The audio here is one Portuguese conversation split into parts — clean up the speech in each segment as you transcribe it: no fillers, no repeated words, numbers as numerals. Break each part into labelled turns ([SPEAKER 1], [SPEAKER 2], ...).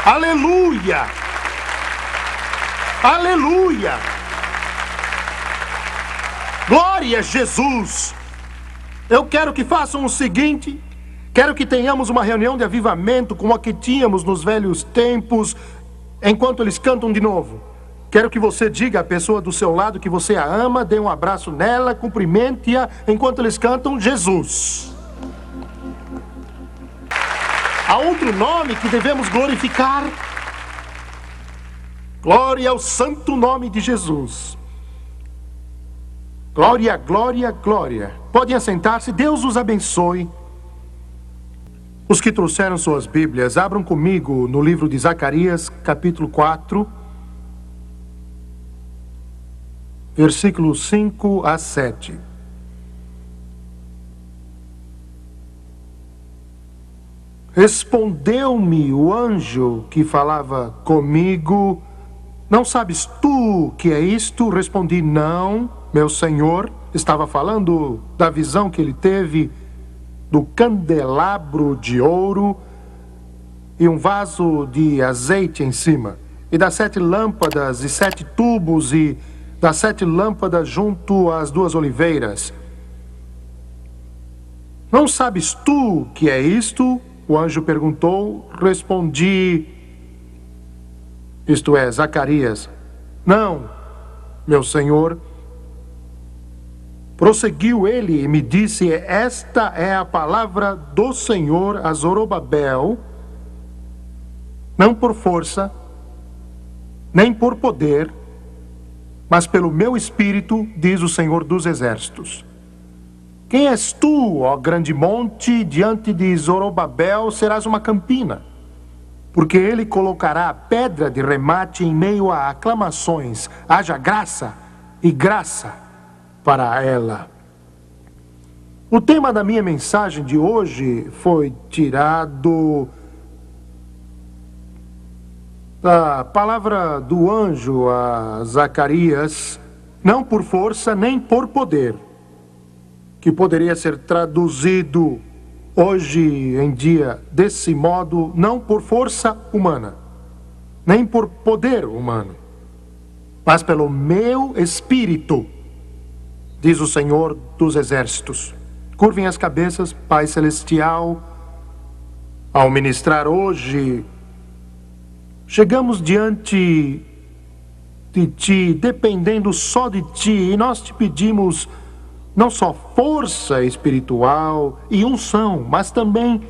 [SPEAKER 1] Aleluia! Aleluia! Glória a Jesus! Eu quero que façam o seguinte: quero que tenhamos uma reunião de avivamento como a que tínhamos nos velhos tempos, enquanto eles cantam de novo. Quero que você diga à pessoa do seu lado que você a ama, dê um abraço nela, cumprimente-a enquanto eles cantam Jesus. Há outro nome que devemos glorificar. Glória ao santo nome de Jesus. Glória, glória, glória. Podem assentar-se, Deus os abençoe. Os que trouxeram suas Bíblias, abram comigo no livro de Zacarias, capítulo 4, versículos 5 a 7. Respondeu-me o anjo que falava comigo: não sabes tu que é isto? Respondi: não, meu senhor. Estava falando da visão que ele teve do candelabro de ouro e um vaso de azeite em cima, e das 7 lâmpadas e 7 tubos, e das 7 lâmpadas junto às 2 oliveiras. Não sabes tu que é isto? O anjo perguntou. Respondi, isto é, Zacarias: não, meu senhor. Prosseguiu ele e me disse: esta é a palavra do Senhor a Zorobabel, não por força, nem por poder, mas pelo meu espírito, diz o Senhor dos Exércitos. Quem és tu, ó grande monte? Diante de Zorobabel serás uma campina, porque ele colocará a pedra de remate em meio a aclamações. Haja graça e graça para ela. O tema da minha mensagem de hoje foi tirado da palavra do anjo a Zacarias, não por força nem por poder, que poderia ser traduzido hoje em dia desse modo: não por força humana, nem por poder humano, mas pelo meu espírito, diz o Senhor dos Exércitos. Curvem as cabeças, Pai Celestial. Ao ministrar hoje, chegamos diante de Ti, dependendo só de Ti, e nós te pedimos não só força espiritual e unção, mas também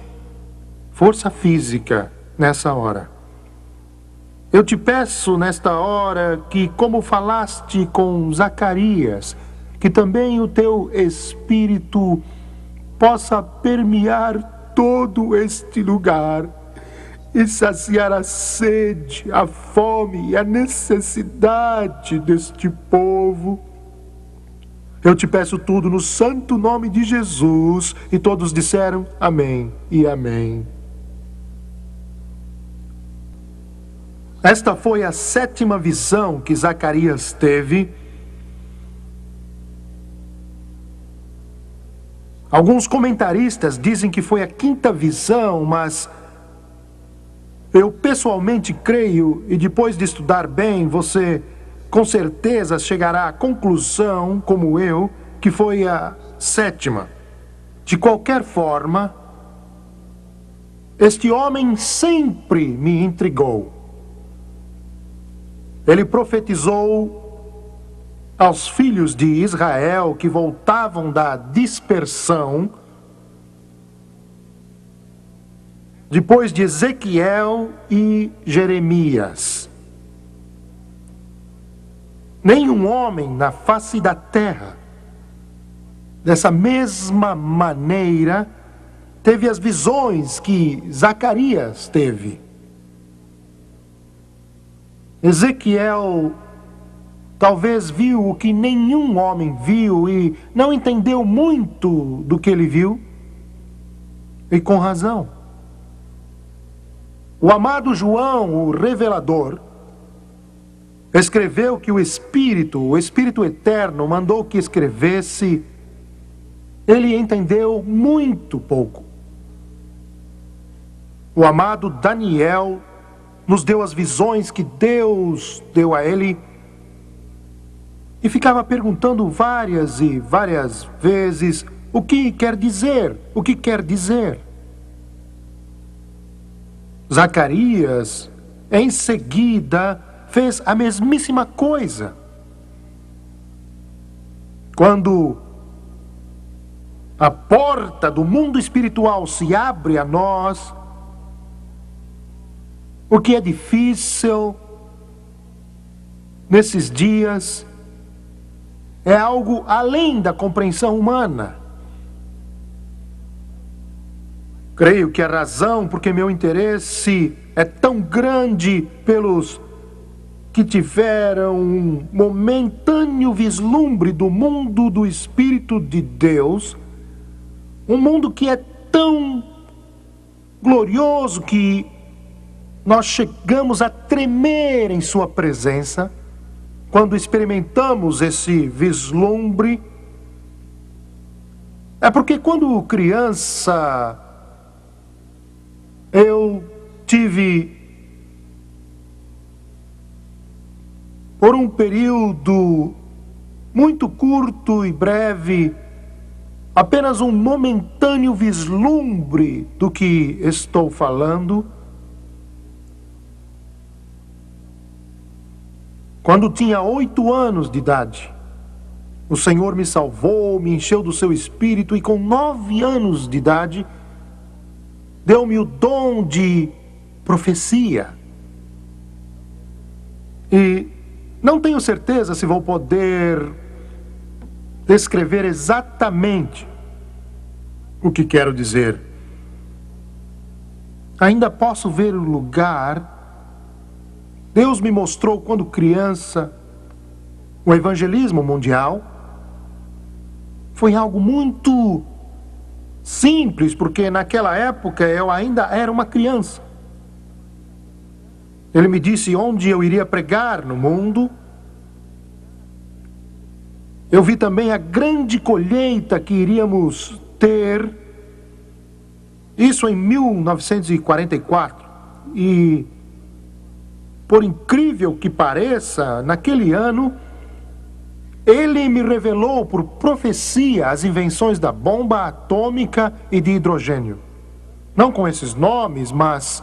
[SPEAKER 1] força física nessa hora. Eu te peço nesta hora que, como falaste com Zacarias, que também o teu Espírito possa permear todo este lugar e saciar a sede, a fome e a necessidade deste povo. Eu te peço tudo no santo nome de Jesus. E todos disseram amém e amém. Esta foi a 7ª visão que Zacarias teve. Alguns comentaristas dizem que foi a 5ª visão, mas eu pessoalmente creio, e depois de estudar bem, você com certeza chegará à conclusão, como eu, que foi a 7ª. De qualquer forma, este homem sempre me intrigou. Ele profetizou aos filhos de Israel que voltavam da dispersão, depois de Ezequiel e Jeremias. Nenhum homem na face da terra, dessa mesma maneira, teve as visões que Zacarias teve. Ezequiel talvez viu o que nenhum homem viu e não entendeu muito do que ele viu, e com razão. O amado João, o revelador, escreveu que o Espírito Eterno, mandou que escrevesse. Ele entendeu muito pouco. O amado Daniel nos deu as visões que Deus deu a ele. E ficava perguntando várias e várias vezes: o que quer dizer? O que quer dizer? Zacarias, em seguida, fez a mesmíssima coisa. Quando a porta do mundo espiritual se abre a nós, o que é difícil nesses dias é algo além da compreensão humana. Creio que a razão porque meu interesse é tão grande pelos que tiveram um momentâneo vislumbre do mundo do Espírito de Deus, um mundo que é tão glorioso que nós chegamos a tremer em sua presença quando experimentamos esse vislumbre. É porque quando criança eu tive, por um período muito curto e breve, apenas um momentâneo vislumbre do que estou falando. Quando tinha 8 anos de idade, o Senhor me salvou, me encheu do seu Espírito e com 9 anos de idade, deu-me o dom de profecia. E não tenho certeza se vou poder descrever exatamente o que quero dizer. Ainda posso ver o lugar. Deus me mostrou quando criança o evangelismo mundial. Foi algo muito simples, porque naquela época eu ainda era uma criança. Ele me disse onde eu iria pregar no mundo. Eu vi também a grande colheita que iríamos ter. Isso em 1944. E, por incrível que pareça, naquele ano, ele me revelou por profecia as invenções da bomba atômica e de hidrogênio. Não com esses nomes, mas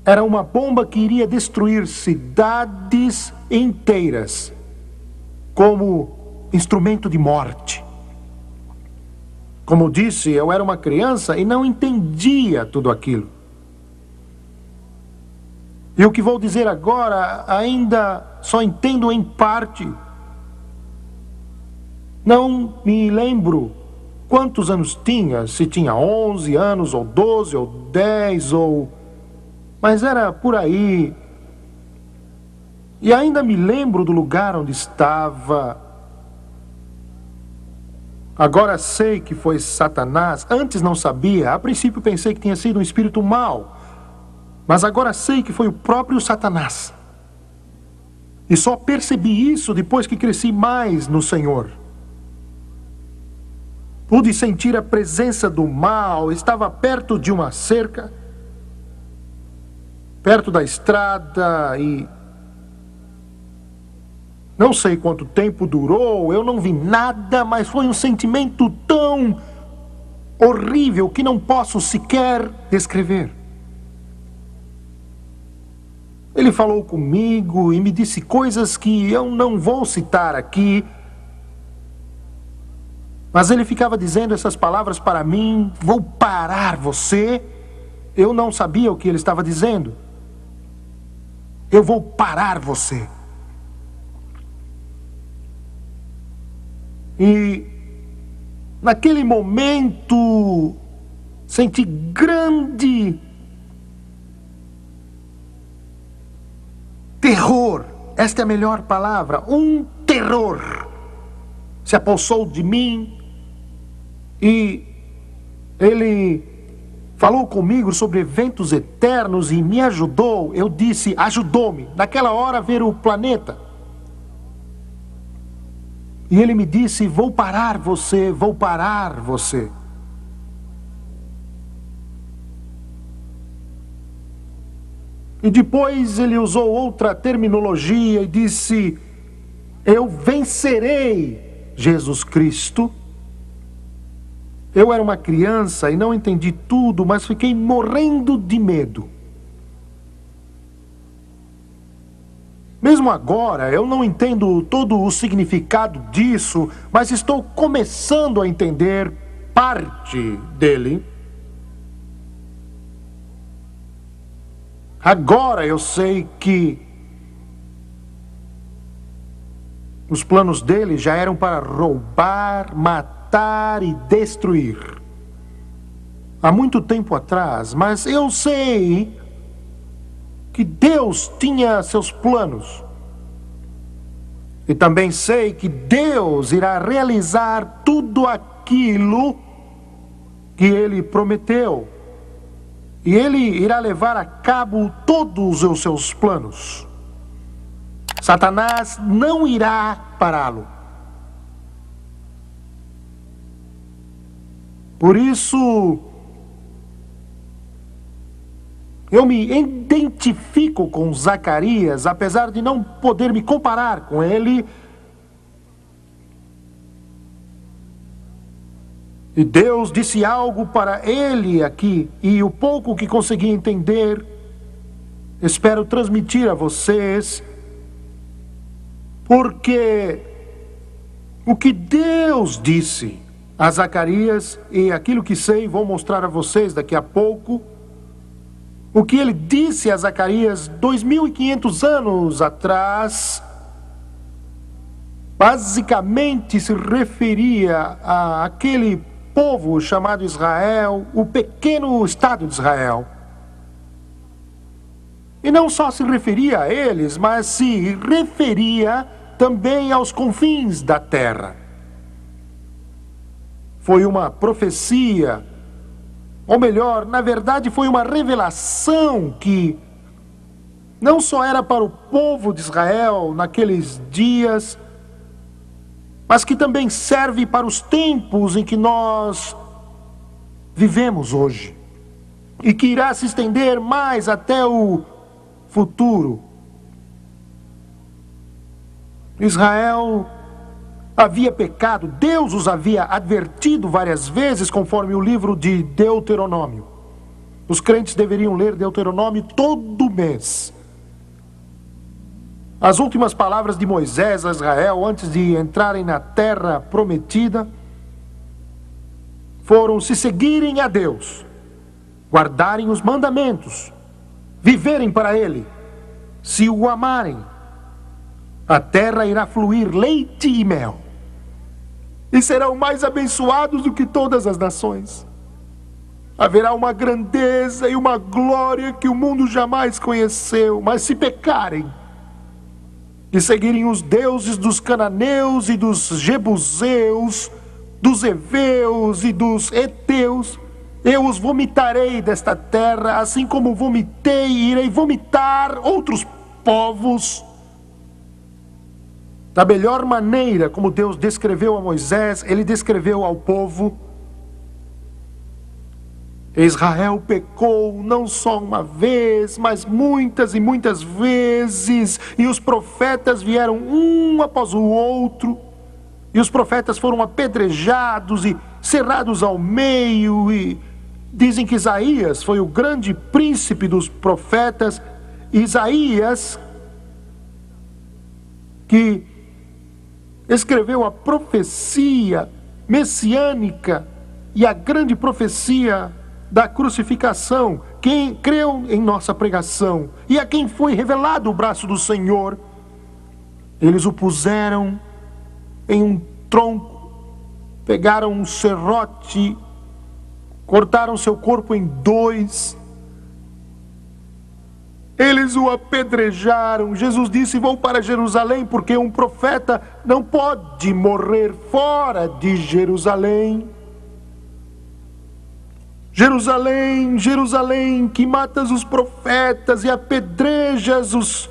[SPEAKER 1] era uma bomba que iria destruir cidades inteiras como instrumento de morte. Como disse, eu era uma criança e não entendia tudo aquilo. E o que vou dizer agora ainda só entendo em parte. Não me lembro quantos anos tinha, se tinha 11 anos, ou 12, ou 10, mas era por aí. E ainda me lembro do lugar onde estava. Agora sei que foi Satanás. Antes não sabia. A princípio pensei que tinha sido um espírito mau. Mas agora sei que foi o próprio Satanás. E só percebi isso depois que cresci mais no Senhor. Pude sentir a presença do mal. Estava perto de uma cerca, perto da estrada, e não sei quanto tempo durou. Eu não vi nada, mas foi um sentimento tão horrível que não posso sequer descrever. Ele falou comigo e me disse coisas que eu não vou citar aqui. Mas ele ficava dizendo essas palavras para mim: vou parar você. Eu não sabia o que ele estava dizendo. Eu vou parar você. E naquele momento senti grande terror. Esta é a melhor palavra. Um terror se apossou de mim. E ele falou comigo sobre eventos eternos e me ajudou. Eu disse, ajudou-me naquela hora a ver o planeta. E ele me disse, vou parar você, vou parar você. E depois ele usou outra terminologia e disse: eu vencerei Jesus Cristo. Eu era uma criança e não entendi tudo, mas fiquei morrendo de medo. Mesmo agora, eu não entendo todo o significado disso, mas estou começando a entender parte dele. Agora eu sei que os planos dele já eram para roubar, matar e destruir. Há muito tempo atrás, mas eu sei que Deus tinha seus planos. E também sei que Deus irá realizar tudo aquilo que Ele prometeu. E Ele irá levar a cabo todos os seus planos. Satanás não irá pará-lo. Por isso, eu me identifico com Zacarias, apesar de não poder me comparar com ele. E Deus disse algo para ele aqui, e o pouco que consegui entender, espero transmitir a vocês, porque o que Deus disse a Zacarias, e aquilo que sei, vou mostrar a vocês daqui a pouco, o que ele disse a Zacarias 2.500 anos atrás, basicamente se referia àquele povo chamado Israel, o pequeno Estado de Israel. E não só se referia a eles, mas se referia também aos confins da terra. Foi uma profecia, ou melhor, na verdade foi uma revelação que não só era para o povo de Israel naqueles dias, mas que também serve para os tempos em que nós vivemos hoje, e que irá se estender mais até o futuro. Israel havia pecado, Deus os havia advertido várias vezes, conforme o livro de Deuteronômio. Os crentes deveriam ler Deuteronômio todo mês. As últimas palavras de Moisés a Israel, antes de entrarem na terra prometida, foram: se seguirem a Deus, guardarem os mandamentos, viverem para Ele, se o amarem, a terra irá fluir leite e mel, e serão mais abençoados do que todas as nações. Haverá uma grandeza e uma glória que o mundo jamais conheceu. Mas se pecarem e seguirem os deuses dos cananeus e dos jebuseus, dos heveus e dos heteus, eu os vomitarei desta terra, assim como vomitei e irei vomitar outros povos. Da melhor maneira como Deus descreveu a Moisés, Ele descreveu ao povo. Israel pecou não só uma vez, mas muitas e muitas vezes, e os profetas vieram um após o outro, e os profetas foram apedrejados e cerrados ao meio, e dizem que Isaías foi o grande príncipe dos profetas. Isaías, que escreveu a profecia messiânica e a grande profecia da crucificação, quem creu em nossa pregação e a quem foi revelado o braço do Senhor, eles o puseram em um tronco, pegaram um serrote, cortaram seu corpo em dois, eles o apedrejaram. Jesus disse: vou para Jerusalém, porque um profeta não pode morrer fora de Jerusalém. Jerusalém, Jerusalém, que matas os profetas e apedrejas os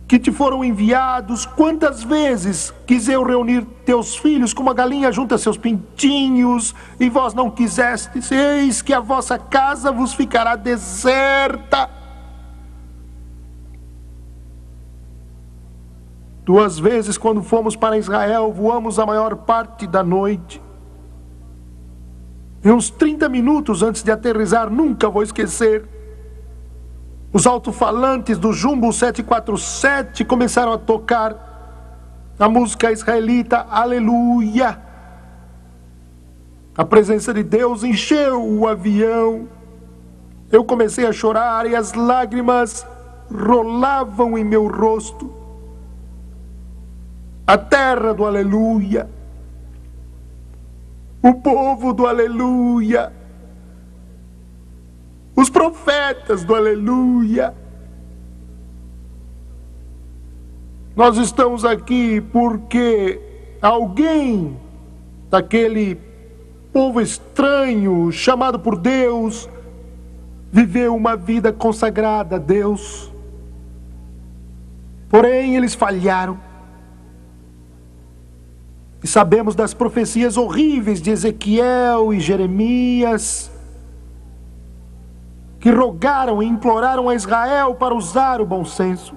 [SPEAKER 1] que te foram enviados, quantas vezes quis eu reunir teus filhos como a galinha junta seus pintinhos, e vós não quisestes. Eis que a vossa casa vos ficará deserta. 2 vezes, quando fomos para Israel, voamos a maior parte da noite. E uns 30 minutos antes de aterrissar, nunca vou esquecer, os alto-falantes do Jumbo 747 começaram a tocar a música israelita Aleluia. A presença de Deus encheu o avião. Eu comecei a chorar e as lágrimas rolavam em meu rosto. A terra do Aleluia. O povo do Aleluia. Os profetas do Aleluia. Nós estamos aqui porque alguém daquele povo estranho, chamado por Deus, viveu uma vida consagrada a Deus. Porém, eles falharam. E sabemos das profecias horríveis de Ezequiel e Jeremias, que rogaram e imploraram a Israel para usar o bom senso.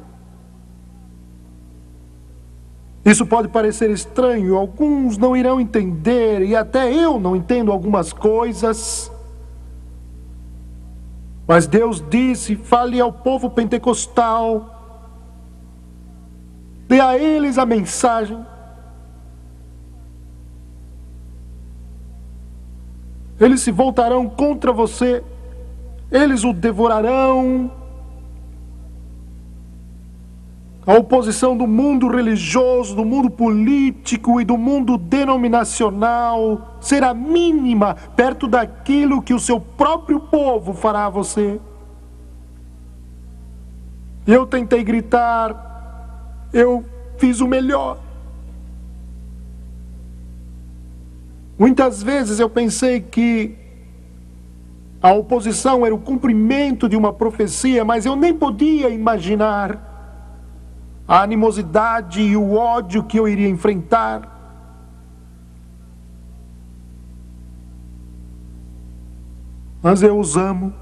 [SPEAKER 1] Isso pode parecer estranho, alguns não irão entender, e até eu não entendo algumas coisas. Mas Deus disse: fale ao povo pentecostal, dê a eles a mensagem. Eles se voltarão contra você, eles o devorarão. A oposição do mundo religioso, do mundo político e do mundo denominacional será mínima perto daquilo que o seu próprio povo fará a você. Eu tentei gritar, eu fiz o melhor. Muitas vezes eu pensei que a oposição era o cumprimento de uma profecia, mas eu nem podia imaginar a animosidade e o ódio que eu iria enfrentar. Mas eu os amo.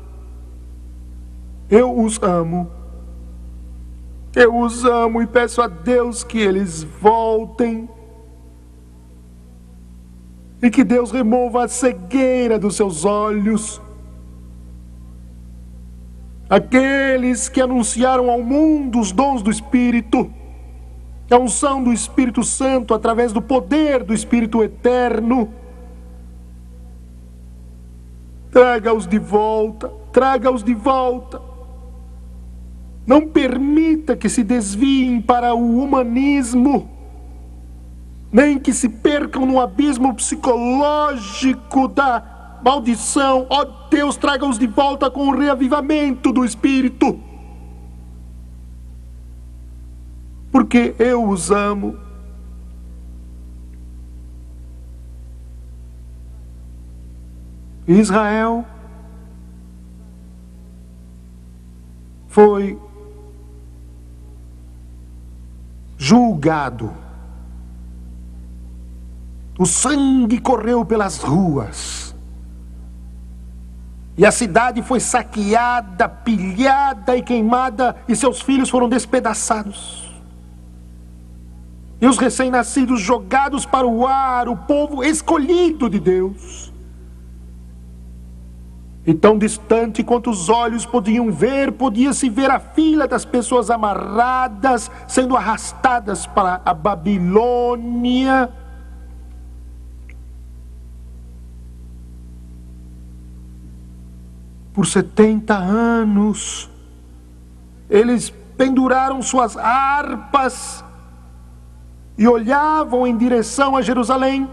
[SPEAKER 1] Eu os amo. Eu os amo e peço a Deus que eles voltem. E que Deus remova a cegueira dos seus olhos. Aqueles que anunciaram ao mundo os dons do Espírito, a unção do Espírito Santo através do poder do Espírito Eterno. Traga-os de volta, traga-os de volta. Não permita que se desviem para o humanismo, nem que se percam no abismo psicológico da maldição. Ó Deus, traga-os de volta com o reavivamento do Espírito. Porque eu os amo. Israel foi julgado. O sangue correu pelas ruas. E a cidade foi saqueada, pilhada e queimada, e seus filhos foram despedaçados. E os recém-nascidos jogados para o ar, o povo escolhido de Deus. E tão distante quanto os olhos podiam ver, podia-se ver a fila das pessoas amarradas, sendo arrastadas para a Babilônia. Por 70 anos, eles penduraram suas harpas e olhavam em direção a Jerusalém,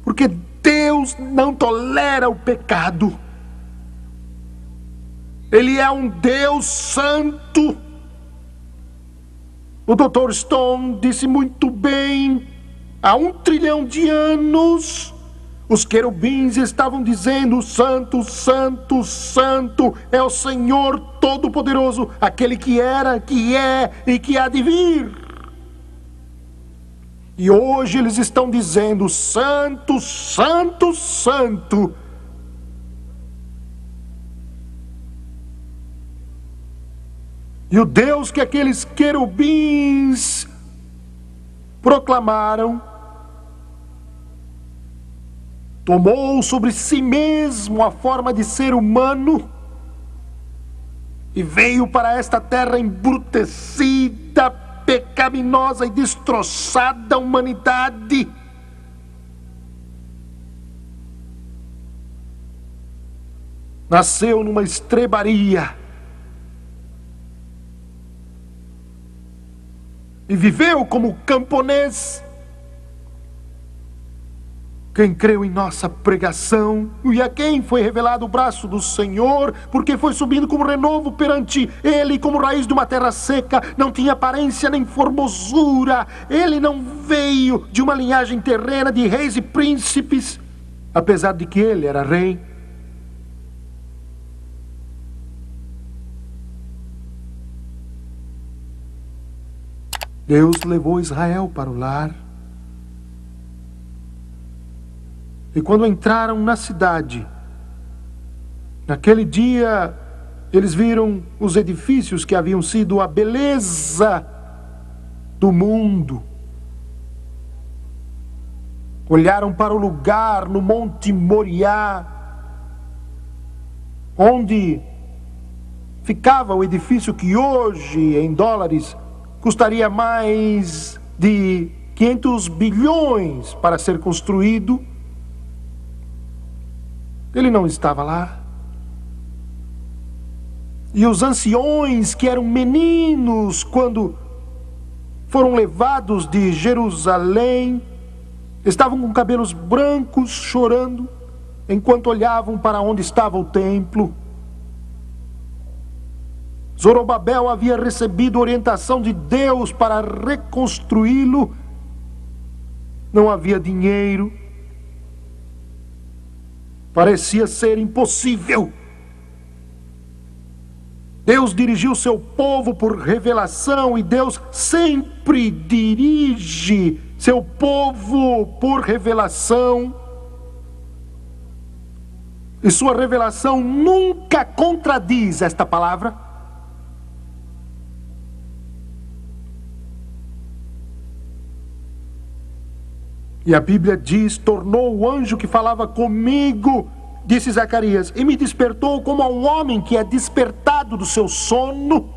[SPEAKER 1] porque Deus não tolera o pecado. Ele é um Deus santo. O Dr. Stone disse muito bem, há 1 trilhão de anos, os querubins estavam dizendo: Santo, Santo, Santo é o Senhor Todo-Poderoso, aquele que era, que é e que há de vir. E hoje eles estão dizendo: Santo, Santo, Santo. E o Deus que aqueles querubins proclamaram tomou sobre si mesmo a forma de ser humano e veio para esta terra embrutecida, pecaminosa e destroçada humanidade. Nasceu numa estrebaria e viveu como camponês. Quem creu em nossa pregação e a quem foi revelado o braço do Senhor, porque foi subindo como renovo perante Ele, como raiz de uma terra seca, não tinha aparência nem formosura. Ele não veio de uma linhagem terrena de reis e príncipes, apesar de que ele era rei. Deus levou Israel para o lar. E quando entraram na cidade, naquele dia, eles viram os edifícios que haviam sido a beleza do mundo. Olharam para o lugar no Monte Moriá, onde ficava o edifício que hoje, em dólares, custaria mais de 500 bilhões para ser construído. Ele não estava lá. E os anciões, que eram meninos quando foram levados de Jerusalém, estavam com cabelos brancos, chorando, enquanto olhavam para onde estava o templo. Zorobabel havia recebido orientação de Deus para reconstruí-lo. Não havia dinheiro. Parecia ser impossível. Deus dirigiu seu povo por revelação, e Deus sempre dirige seu povo por revelação. E sua revelação nunca contradiz esta palavra. E a Bíblia diz: tornou o anjo que falava comigo, disse Zacarias, e me despertou como a um homem que é despertado do seu sono.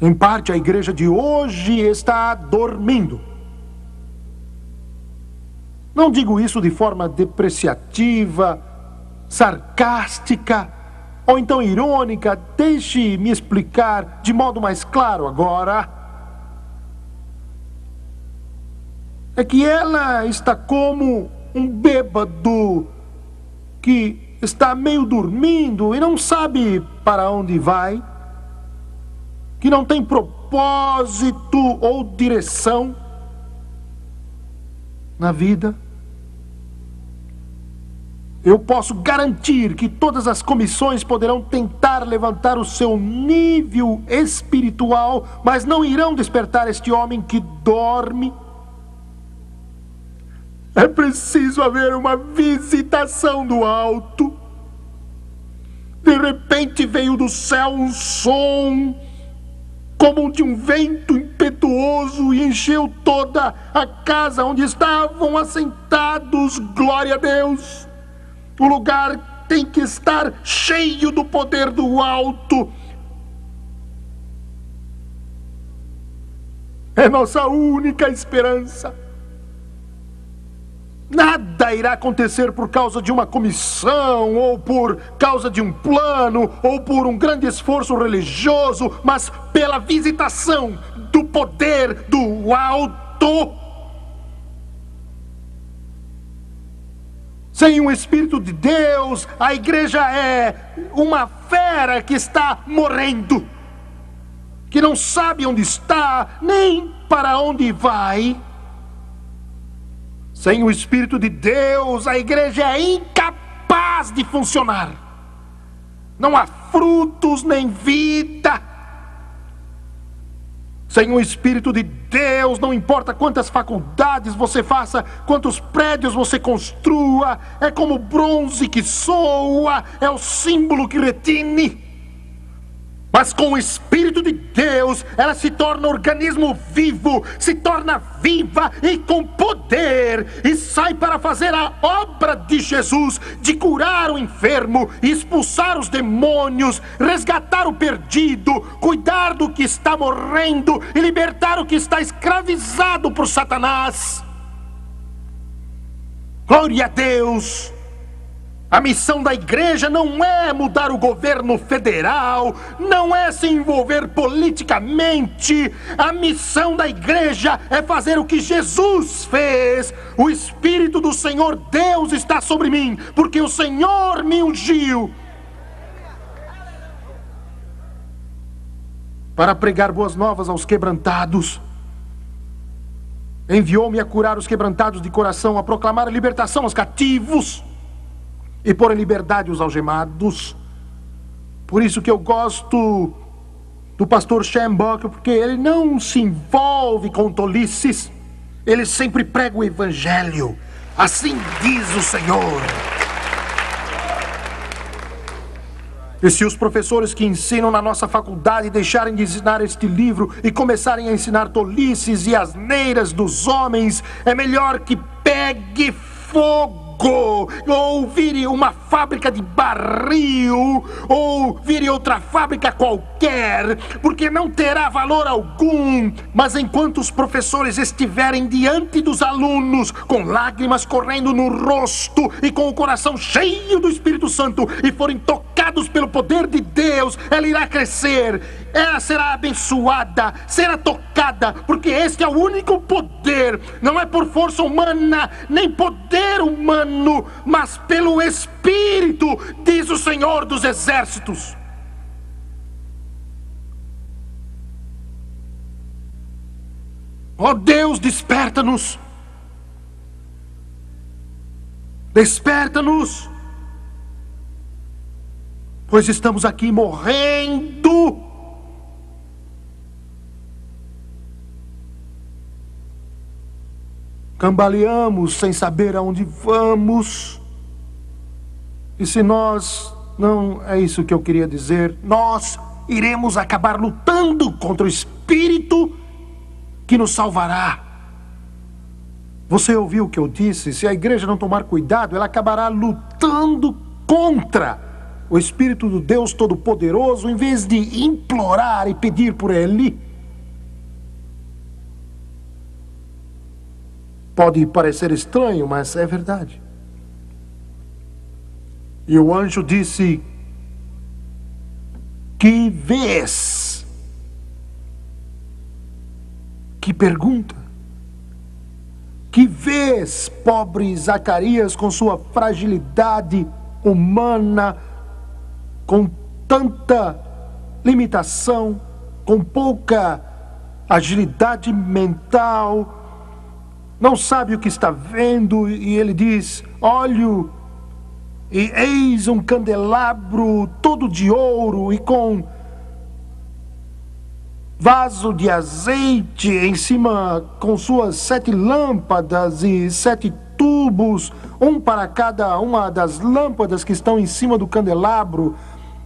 [SPEAKER 1] Em parte, a igreja de hoje está dormindo. Não digo isso de forma depreciativa, sarcástica, ou então irônica. Deixe-me explicar de modo mais claro agora. É que ela está como um bêbado que está meio dormindo e não sabe para onde vai, que não tem propósito ou direção na vida. Eu posso garantir que todas as comissões poderão tentar levantar o seu nível espiritual, mas não irão despertar este homem que dorme. É preciso haver uma visitação do alto. De repente veio do céu um som, como de um vento impetuoso, e encheu toda a casa onde estavam assentados. Glória a Deus! O lugar tem que estar cheio do poder do alto. É nossa única esperança. Nada irá acontecer por causa de uma comissão, ou por causa de um plano, ou por um grande esforço religioso, mas pela visitação do poder do alto. Sem o Espírito de Deus, a igreja é uma fera que está morrendo, que não sabe onde está, nem para onde vai. Sem o Espírito de Deus, a igreja é incapaz de funcionar. Não há frutos nem vida. Sem o Espírito de Deus, não importa quantas faculdades você faça, quantos prédios você construa, é como bronze que soa, é o símbolo que retine. Mas com o Espírito de Deus, ela se torna organismo vivo, se torna viva e com poder, e sai para fazer a obra de Jesus, de curar o enfermo, expulsar os demônios, resgatar o perdido, cuidar do que está morrendo e libertar o que está escravizado por Satanás. Glória a Deus! A missão da igreja não é mudar o governo federal, não é se envolver politicamente. A missão da igreja é fazer o que Jesus fez. O Espírito do Senhor Deus está sobre mim, porque o Senhor me ungiu para pregar boas novas aos quebrantados. Enviou-me a curar os quebrantados de coração, a proclamar a libertação aos cativos e pôr em liberdade os algemados. Por isso que eu gosto do pastor Schambach, porque ele não se envolve com tolices. Ele sempre prega o evangelho. Assim diz o Senhor. E se os professores que ensinam na nossa faculdade deixarem de ensinar este livro e começarem a ensinar tolices e asneiras dos homens, é melhor que pegue fogo, ou vire uma fábrica de barril, ou vire outra fábrica qualquer, porque não terá valor algum. Mas enquanto os professores estiverem diante dos alunos, com lágrimas correndo no rosto e com o coração cheio do Espírito Santo, e forem tocados pelo poder de Deus, ela irá crescer, ela será abençoada, será tocada, porque este é o único poder. Não é por força humana, nem poder humano, mas pelo Espírito, diz o Senhor dos Exércitos. Ó Deus, desperta-nos. Desperta-nos. Pois estamos aqui morrendo. Cambaleamos sem saber aonde vamos. E se nós... Não é isso que eu queria dizer. Nós iremos acabar lutando contra o Espírito que nos salvará. Você ouviu o que eu disse? Se a igreja não tomar cuidado, ela acabará lutando contra o Espírito do Deus Todo-Poderoso, em vez de implorar e pedir por Ele. Pode parecer estranho, mas é verdade. E o anjo disse: que vês? Que pergunta? Que vês, pobre Zacarias, com sua fragilidade humana, com tanta limitação, com pouca agilidade mental, não sabe o que está vendo, e ele diz: olho, e eis um candelabro todo de ouro e com vaso de azeite em cima, com suas 7 lâmpadas e 7 tubos, um para cada uma das lâmpadas que estão em cima do candelabro.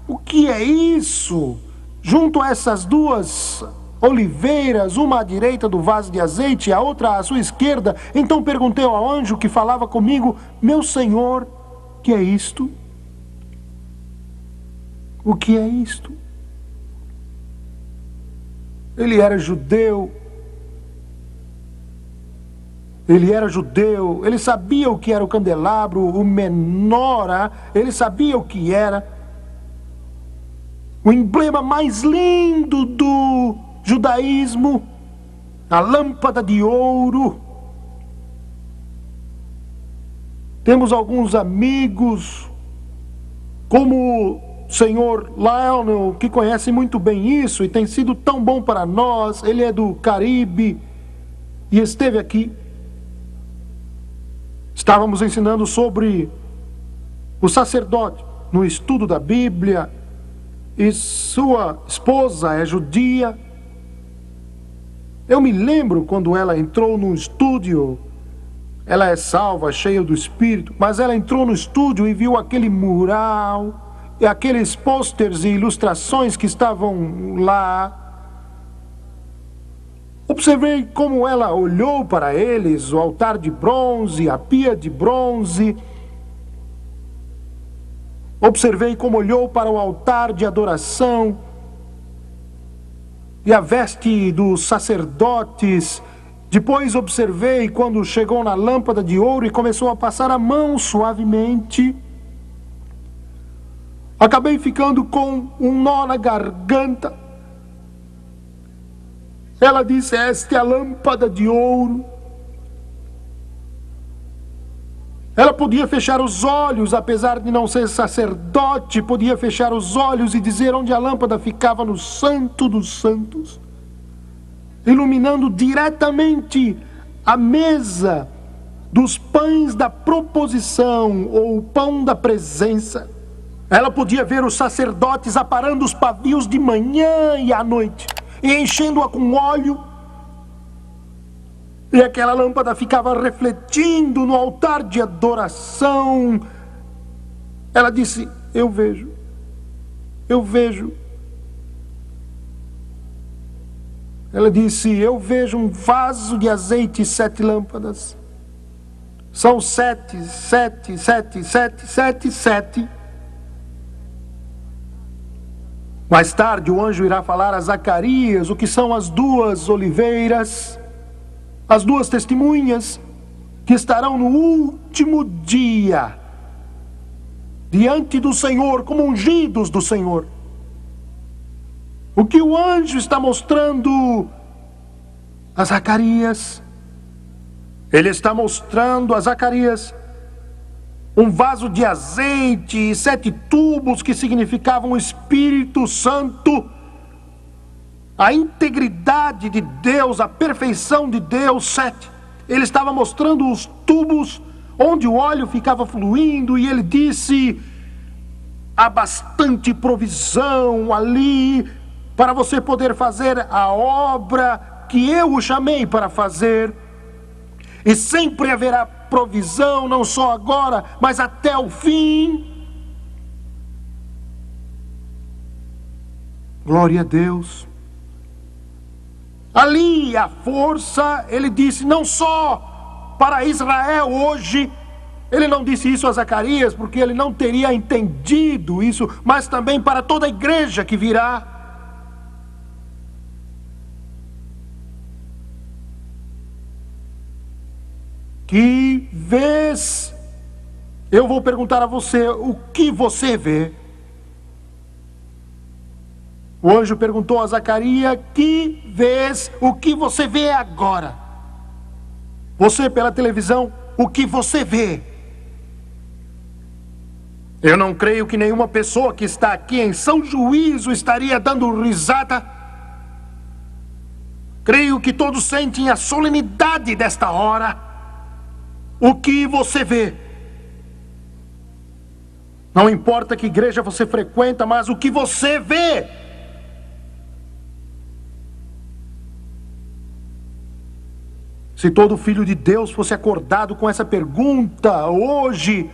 [SPEAKER 1] O que é isso? Junto a essas duas oliveiras, uma à direita do vaso de azeite e a outra à sua esquerda. Então perguntei ao anjo que falava comigo: meu senhor, que é isto? O que é isto? Ele era judeu. Ele sabia o que era o candelabro, o menora, ele sabia o que era. O emblema mais lindo do judaísmo, a lâmpada de ouro. Temos alguns amigos, como o senhor Lionel, que conhece muito bem isso e tem sido tão bom para nós. Ele é do Caribe e esteve aqui. Estávamos ensinando sobre o sacerdote no estudo da Bíblia, e sua esposa é judia. Eu me lembro quando ela entrou no estúdio. Ela é salva, cheia do Espírito, mas ela entrou no estúdio e viu aquele mural e aqueles pôsteres e ilustrações que estavam lá. Observei como ela olhou para eles, o altar de bronze, a pia de bronze. Observei como olhou para o altar de adoração e a veste dos sacerdotes. Depois observei quando chegou na lâmpada de ouro e começou a passar a mão suavemente. Acabei ficando com um nó na garganta. Ela disse: esta é a lâmpada de ouro. Ela podia fechar os olhos, apesar de não ser sacerdote, podia fechar os olhos e dizer onde a lâmpada ficava no Santo dos Santos, iluminando diretamente a mesa dos pães da proposição, ou o pão da presença. Ela podia ver os sacerdotes aparando os pavios de manhã e à noite, e enchendo-a com óleo, e aquela lâmpada ficava refletindo no altar de adoração. Ela disse: eu vejo. Ela disse: eu vejo um vaso de azeite e 7 lâmpadas. São 7, 7, 7, 7, 7, 7. Mais tarde o anjo irá falar a Zacarias o que são as 2 oliveiras, as 2 testemunhas que estarão no último dia diante do Senhor como ungidos do Senhor. O que o anjo está mostrando a Zacarias? Ele está mostrando a Zacarias um vaso de azeite e 7 tubos que significavam o Espírito Santo, a integridade de Deus, a perfeição de Deus. 7. Ele estava mostrando os tubos onde o óleo ficava fluindo, e ele disse: há bastante provisão ali para você poder fazer a obra que eu o chamei para fazer. E sempre haverá provisão, não só agora, mas até o fim. Glória a Deus. Ali a força, ele disse, não só para Israel hoje. Ele não disse isso a Zacarias porque ele não teria entendido isso, mas também para toda a igreja que virá. Que vês? Eu vou perguntar a você, o que você vê? O anjo perguntou a Zacarias: que vês? O que você vê agora? Você pela televisão, o que você vê? Eu não creio que nenhuma pessoa que está aqui em São Juízo estaria dando risada. Creio que todos sentem a solenidade desta hora. O que você vê? Não importa que igreja você frequenta, mas o que você vê? Se todo filho de Deus fosse acordado com essa pergunta hoje,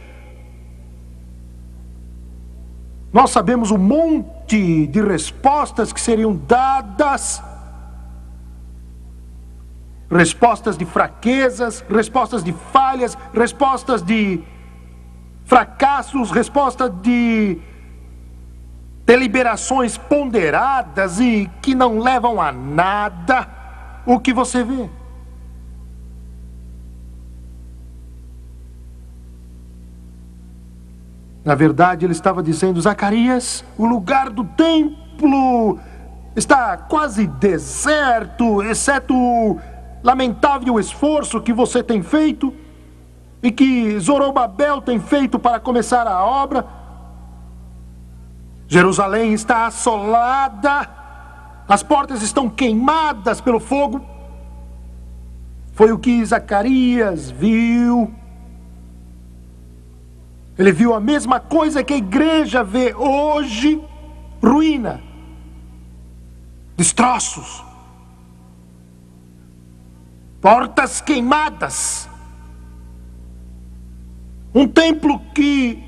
[SPEAKER 1] nós sabemos um monte de respostas que seriam dadas. Respostas de fraquezas, respostas de falhas, respostas de fracassos, respostas de deliberações ponderadas e que não levam a nada. O que você vê? Na verdade, ele estava dizendo: Zacarias, o lugar do templo está quase deserto, exceto o lamentável esforço que você tem feito e que Zorobabel tem feito para começar a obra. Jerusalém está assolada, as portas estão queimadas pelo fogo. Foi o que Zacarias viu. Ele viu a mesma coisa que a igreja vê hoje: ruína, destroços. portas queimadas. Um templo que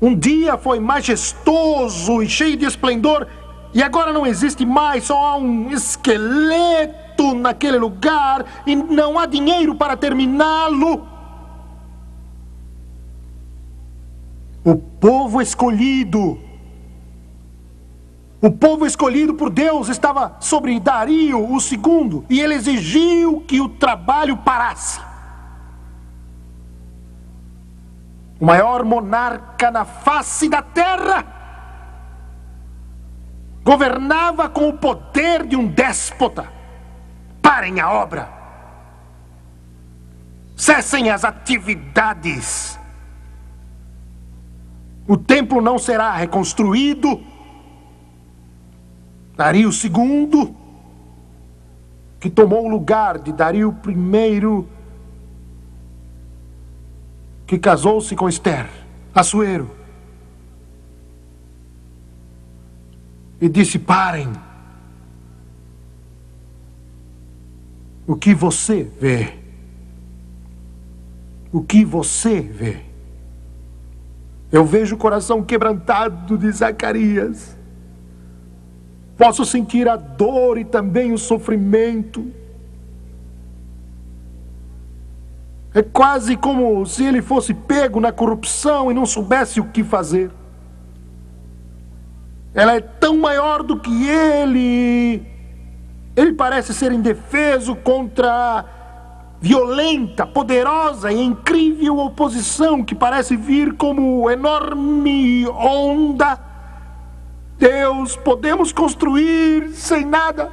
[SPEAKER 1] um dia foi majestoso e cheio de esplendor, e agora não existe mais, só há um esqueleto naquele lugar e não há dinheiro para terminá-lo. O povo escolhido por Deus estava sobre Dario II e ele exigiu que o trabalho parasse. O maior monarca na face da terra governava com o poder de um déspota. Parem a obra. Cessem as atividades. O templo não será reconstruído. Dario II, que tomou o lugar de Dario I, que casou-se com Esther, Assuero, e disse: parem. O que você vê? O que você vê? Eu vejo o coração quebrantado de Zacarias. Posso sentir a dor e também o sofrimento. É quase como se ele fosse pego na corrupção e não soubesse o que fazer. Ela é tão maior do que ele. Ele parece ser indefeso contra a violenta, poderosa e incrível oposição que parece vir como enorme onda. Deus, podemos construir sem nada.